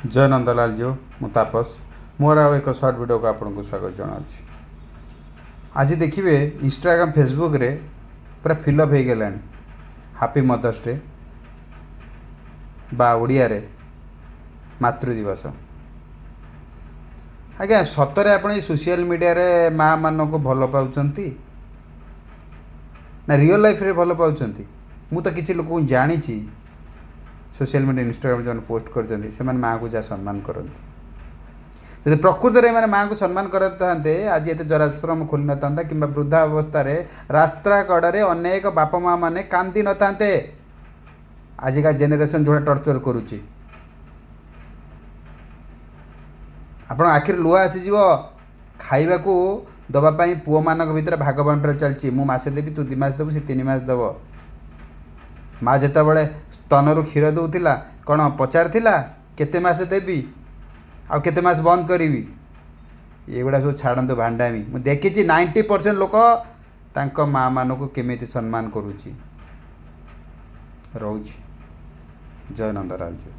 जय नंदलाल जी मु तापस मोर आउ एक सर्ट वीडियो को आपको स्वागत जनावि। आज देखिए इंस्टाग्राम फेसबुक रे पूरा फिलअप हो गला हैप्पी मदर्स डे बा ओडिया रे मातृ दिवस। आज्ञा सतरे आप सोशल मीडिया रे माँ मान को भल पाँच ना रियल लाइफ रे भल पाँच। मु तो किसी लोक जानी सोशल मीडिया इंस्टाग्राम जो पोस्ट कर माँ को जहाँ सम्मान करते जब प्रकृत में माँ को सम्मान करते आज ये जराश्रम खोली न था कि वृद्धा अवस्था रास्ता कड़े अनेक बापा माँ मैंने कांदी न था। आजिका जेनेरेशन जो टर्चर करुच्ची आप आखिर लुह आसीज खाइबा को दवापाई पुओ मान भर भाग बंटर चलती मसे देवी तू 2 मास देव सी 3 मास देव। माँ जिते बड़े स्तन क्षीर दूला कौन पचार केते मास देवी आउ केते मास बंद करी एगुड़ा सब छाड़ू भांडामी मुझे देखी 90% लोक तांको माँ मान को केमिति सम्मान करुच्ची। रोच जय नंदलाल जी।